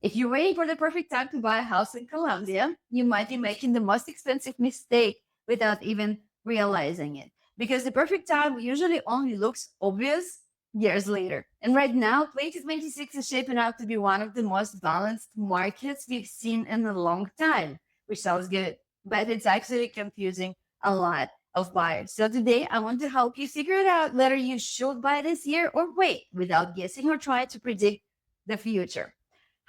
If you're waiting for the perfect time to buy a house in Colombia, you might be making the most expensive mistake without even realizing it. Because the perfect time usually only looks obvious years later. And right now, 2026 is shaping up to be one of the most balanced markets we've seen in a long time, which sounds good, but it's actually confusing a lot of buyers. So today, I want to help you figure it out whether you should buy this year or wait without guessing or trying to predict the future.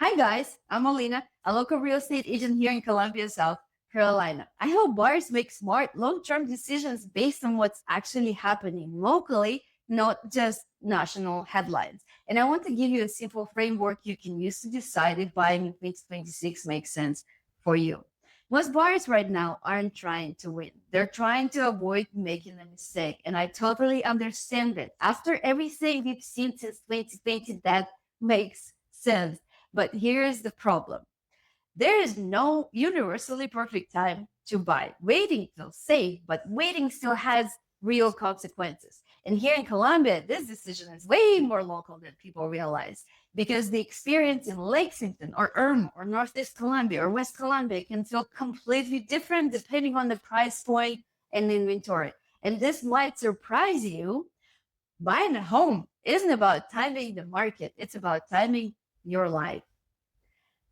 Hi guys, I'm Alina, a local real estate agent here in Columbia, South Carolina. I help buyers make smart long-term decisions based on what's actually happening locally, not just national headlines. And I want to give you a simple framework you can use to decide if buying in 2026 makes sense for you. Most buyers right now aren't trying to win. They're trying to avoid making a mistake. And I totally understand it. After everything we've seen since 2020, that makes sense. But here's the problem. There is no universally perfect time to buy. Waiting feels safe, but waiting still has real consequences. And here in Colombia, this decision is way more local than people realize because the experience in Lexington or Irma or Northeast Colombia or West Colombia can feel completely different depending on the price point and inventory. And this might surprise you. Buying a home isn't about timing the market, it's about timing your life.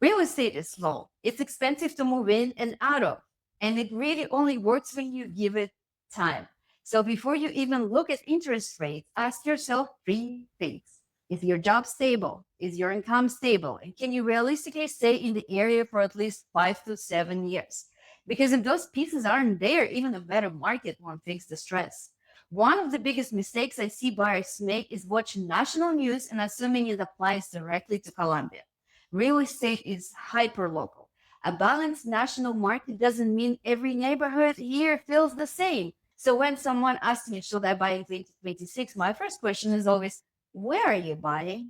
Real estate is slow. It's expensive to move in and out of, and it really only works when you give it time. So before you even look at interest rates, ask yourself three things. Is your job stable? Is your income stable? And can you realistically stay in the area for at least 5 to 7 years? Because if those pieces aren't there, even a better market won't fix the stress. One of the biggest mistakes I see buyers make is watching national news and assuming it applies directly to Colombia. Real estate is hyper local. A balanced national market doesn't mean every neighborhood here feels the same. So when someone asks me, should I buy in 2026? My first question is always, where are you buying?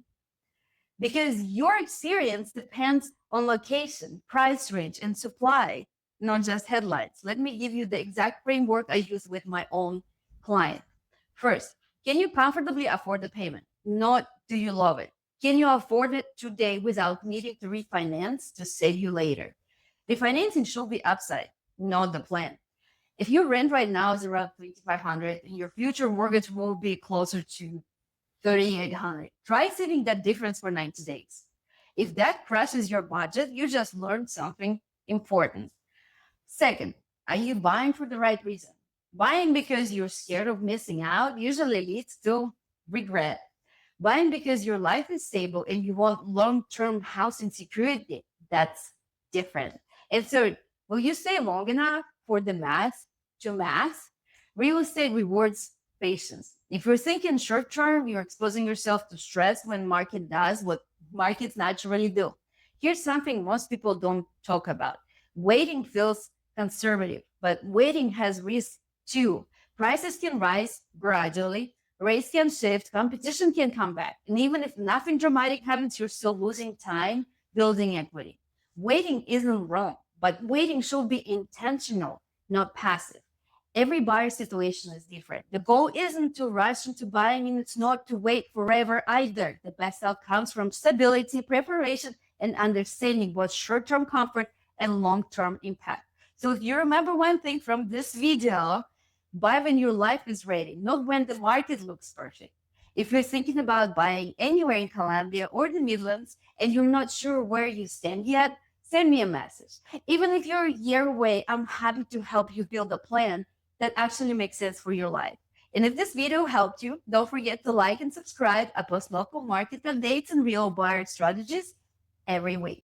Because your experience depends on location, price range, and supply, not just headlines. Let me give you the exact framework I use with my own client. First, can you comfortably afford the payment? Not do you love it? Can you afford it today without needing to refinance to save you later? The financing should be upside, not the plan. If your rent right now is around 2,500 and your future mortgage will be closer to 3,800, try saving that difference for 90 days. If that crushes your budget, you just learned something important. Second, are you buying for the right reason? Buying because you're scared of missing out usually leads to regret. Buying because your life is stable and you want long-term housing security, that's different. And third, will you stay long enough for the math to math? Real estate rewards patience. If you're thinking short term, you're exposing yourself to stress when market does what markets naturally do. Here's something most people don't talk about. Waiting feels conservative, but waiting has risks too. Prices can rise gradually, rates can shift, competition can come back. And even if nothing dramatic happens, you're still losing time building equity. Waiting isn't wrong, but waiting should be intentional, not passive. Every buyer situation is different. The goal isn't to rush into buying and it's not to wait forever either. The best outcomes from stability, preparation, and understanding both short-term comfort and long-term impact. So if you remember one thing from this video, buy when your life is ready, not when the market looks perfect. If you're thinking about buying anywhere in Colombia or the Midlands and you're not sure where you stand yet, send me a message. Even if you're a year away, I'm happy to help you build a plan that actually makes sense for your life. And if this video helped you, don't forget to like and subscribe. I post local market updates and real buyer strategies every week.